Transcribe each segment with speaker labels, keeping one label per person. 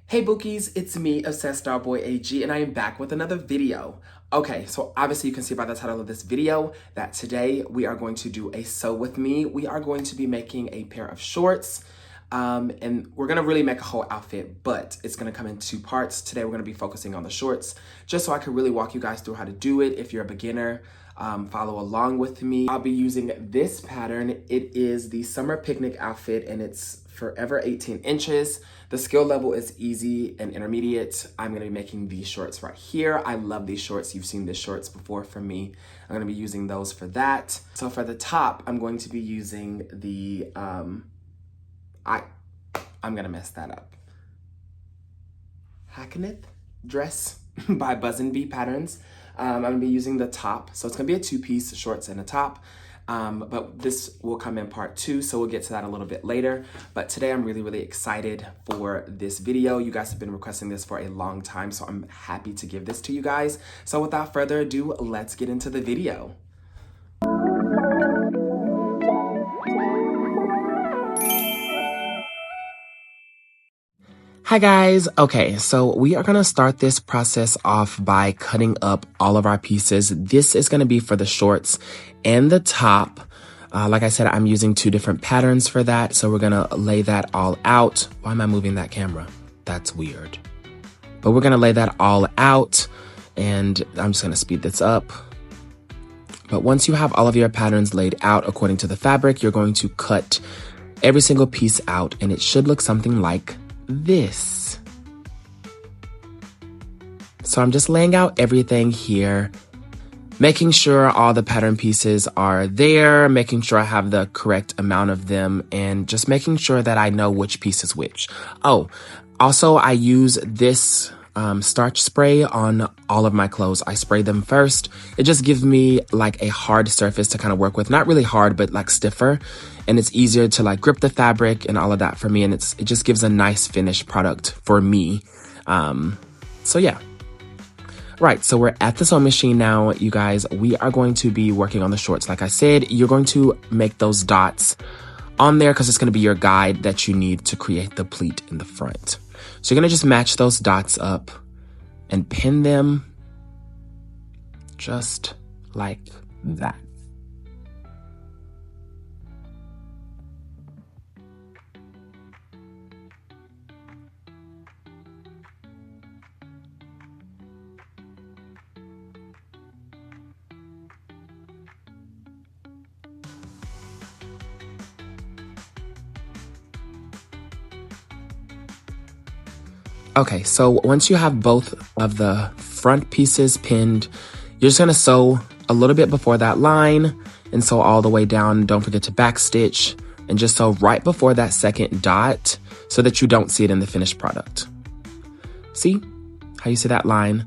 Speaker 1: Hey Bookies, it's me, Obsessed Starboy AG, and I am back with another video. Okay, so obviously you can see by the title of this video that today we are going to do a sew with me. We are going to be making a pair of shorts, and we're gonna really make a whole outfit, but it's gonna come in two parts. Today we're gonna be focusing on the shorts, just so I can really walk you guys through how to do it. If you're a beginner, follow along with me. I'll be using this pattern. It is the summer picnic outfit, and it's forever 18 inches. The skill level is easy and intermediate. I'm gonna be making these shorts right here. I love these shorts. You've seen these shorts before from me. I'm gonna be using those for that. So for the top, I'm going to be using the, I'm gonna mess that up. Hackneth dress by Buzz and Bee Patterns. I'm gonna be using the top. So it's gonna be a two-piece, shorts and a top. But this will come in part 2, so we'll get to that a little bit later. But today I'm really excited for this video. You guys have been requesting this for a long time, so I'm happy to give this to you guys. So without further ado, let's get into the video. Hi guys, okay, so we are gonna start this process off by cutting up all of our pieces. This is gonna be for the shorts and the top. Like I said, I'm using 2 different patterns for that, so we're gonna lay that all out. Why am I moving that camera? That's weird. But we're gonna lay that all out, and I'm just gonna speed this up. But once you have all of your patterns laid out according to the fabric, you're going to cut every single piece out, and it should look something like this. So I'm just laying out everything here, making sure all the pattern pieces are there, making sure I have the correct amount of them, and just making sure that I know which piece is which. Oh, also I use this starch spray on all of my clothes. I spray them first. It just gives me like a hard surface to kind of work with. Not really hard, but like stiffer. And it's easier to like grip the fabric and all of that for me. And it just gives a nice finished product for me. So yeah. Right, so we're at the sewing machine now, you guys. We are going to be working on the shorts. Like I said, you're going to make those dots on there because it's going to be your guide that you need to create the pleat in the front. So you're going to just match those dots up and pin them just like that. Okay, so once you have both of the front pieces pinned, you're just gonna sew a little bit before that line and sew all the way down. Don't forget to backstitch and just sew right before that second dot so that you don't see it in the finished product. See how you see that line?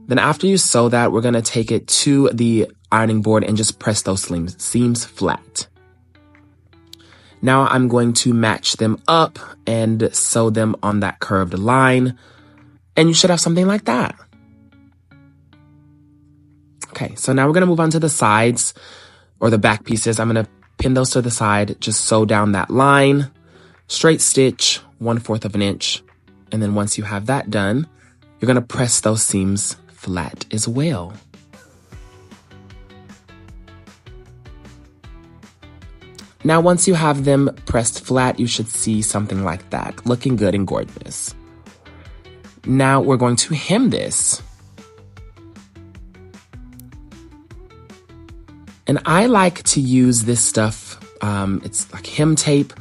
Speaker 1: Then after you sew that, we're gonna take it to the ironing board and just press those seams flat. Now I'm going to match them up and sew them on that curved line. And you should have something like that. Okay, so now we're gonna move on to the sides or the back pieces. I'm gonna pin those to the side, just sew down that line, straight stitch 1/4 of an inch. And then once you have that done, you're gonna press those seams flat as well. Now, once you have them pressed flat, you should see something like that, looking good and gorgeous. Now we're going to hem this. And I like to use this stuff, it's like hem tape.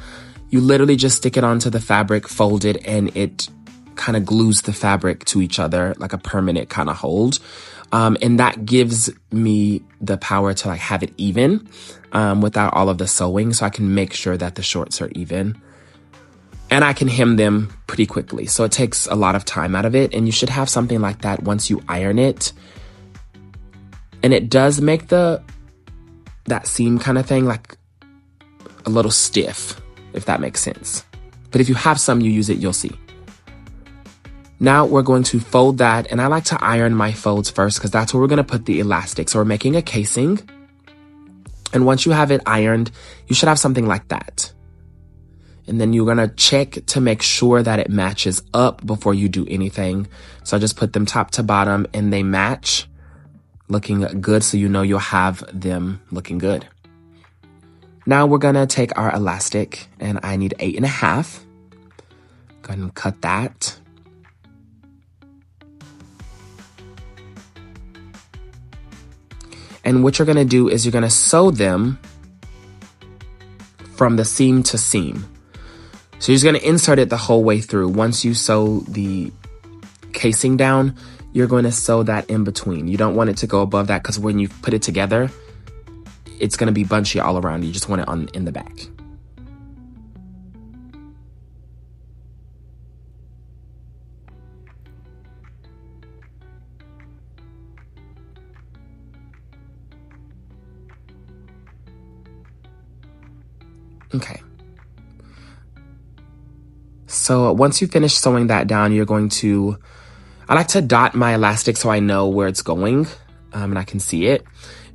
Speaker 1: You literally just stick it onto the fabric, fold it, and it kind of glues the fabric to each other like a permanent kind of hold. And that gives me the power to like have it even without all of the sewing, so I can make sure that the shorts are even. And I can hem them pretty quickly, so it takes a lot of time out of it, and you should have something like that once you iron it. And it does make that seam kind of thing like a little stiff, if that makes sense. But if you have some, you use it, you'll see. Now we're going to fold that, and I like to iron my folds first because that's where we're going to put the elastic. So we're making a casing, and once you have it ironed, you should have something like that. And then you're gonna check to make sure that it matches up before you do anything. So I just put them top to bottom and they match, looking good, so you know you'll have them looking good. Now we're gonna take our elastic, and I need 8.5. Go ahead and cut that. And what you're gonna do is you're gonna sew them from the seam to seam. So you're just gonna insert it the whole way through. Once you sew the casing down, you're going to sew that in between. You don't want it to go above that, because when you put it together, it's going to be bunchy all around. You just want it in the back. Okay. So once you finish sewing that down, you're going to, I like to dot my elastic so I know where it's going, and I can see it.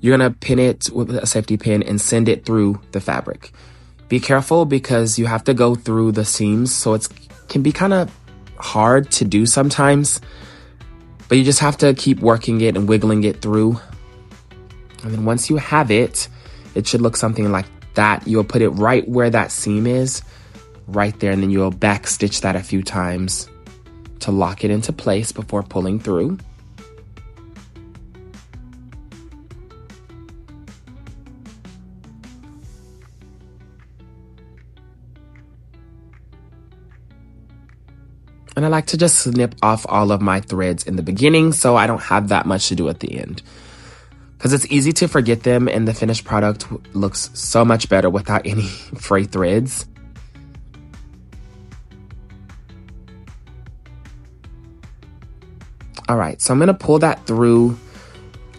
Speaker 1: You're gonna pin it with a safety pin and send it through the fabric. Be careful, because you have to go through the seams, so it can be kind of hard to do sometimes, but you just have to keep working it and wiggling it through. And then once you have it, it should look something like that. You'll put it right where that seam is, right there, and then you'll back stitch that a few times to lock it into place before pulling through. And I like to just snip off all of my threads in the beginning so I don't have that much to do at the end, because it's easy to forget them, and the finished product looks so much better without any fray threads. All right, so I'm gonna pull that through.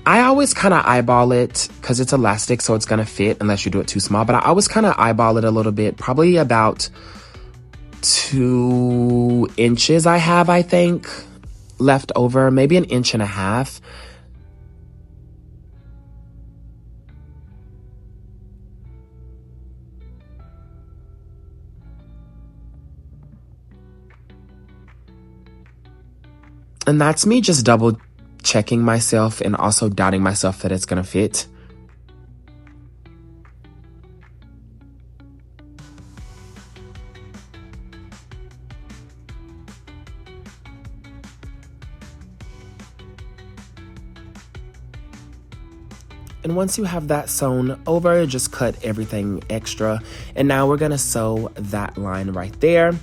Speaker 1: I always kind of eyeball it, because it's elastic, so it's gonna fit unless you do it too small, but I always kind of eyeball it a little bit, probably about 2 inches I think, left over, maybe 1.5 inches. And that's me just double checking myself and also doubting myself that it's gonna fit. And once you have that sewn over, just cut everything extra. And now we're gonna sew that line right there.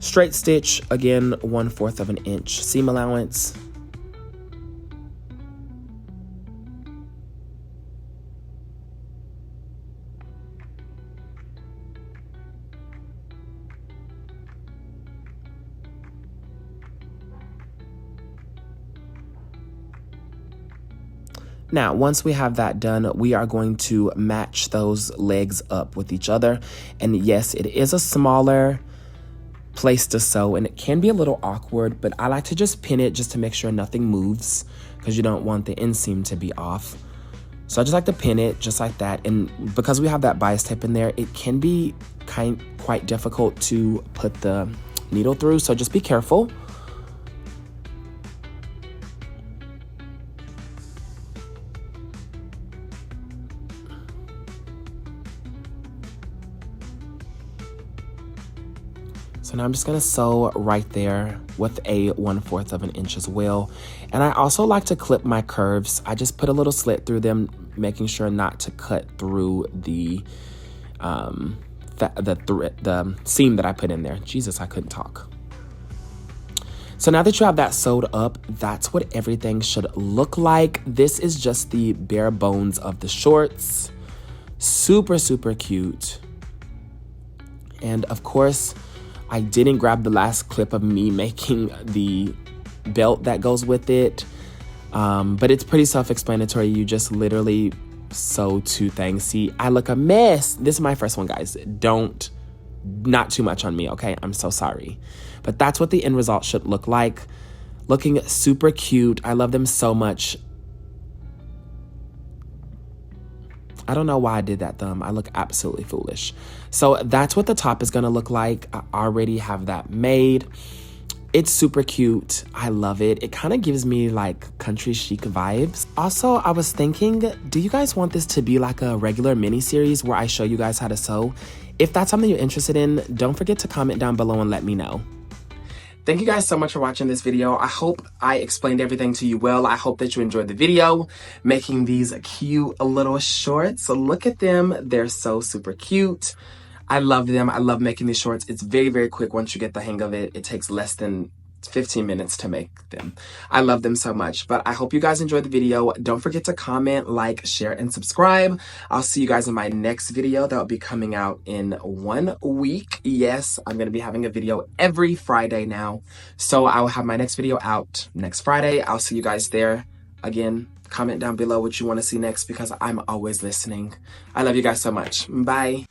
Speaker 1: Straight stitch, again, 1/4 of an inch seam allowance. Now, once we have that done, we are going to match those legs up with each other. And yes, it is a smaller place to sew, and it can be a little awkward, but I like to just pin it just to make sure nothing moves, because you don't want the inseam to be off. So I just like to pin it just like that. And because we have that bias tape in there, it can be quite difficult to put the needle through, so just be careful. So now I'm just gonna sew right there with a 1/4 of an inch as well. And I also like to clip my curves. I just put a little slit through them, making sure not to cut through the seam that I put in there. Jesus, I couldn't talk. So now that you have that sewed up, that's what everything should look like. This is just the bare bones of the shorts. Super, super cute. And of course, I didn't grab the last clip of me making the belt that goes with it, but it's pretty self-explanatory. You just literally sew 2 things. See, I look a mess. This is my first one, guys. Not too much on me, okay? I'm so sorry. But that's what the end result should look like. Looking super cute. I love them so much. I don't know why I did that thumb. I look absolutely foolish. So that's what the top is gonna look like. I already have that made. It's super cute. I love it. It kind of gives me like country chic vibes. Also, I was thinking, do you guys want this to be like a regular mini series where I show you guys how to sew? If that's something you're interested in, don't forget to comment down below and let me know. Thank you guys so much for watching this video. I hope I explained everything to you well. I hope that you enjoyed the video, making these cute little shorts. So look at them. They're so super cute. I love them. I love making these shorts. It's very, very quick once you get the hang of it. It takes less than 15 minutes to make them. I love them so much. But I hope you guys enjoyed the video. Don't forget to comment, like, share, and subscribe. I'll see you guys in my next video that will be coming out in 1 week. Yes, I'm going to be having a video every Friday now. So I will have my next video out next Friday. I'll see you guys there. Again, comment down below what you want to see next because I'm always listening. I love you guys so much. Bye.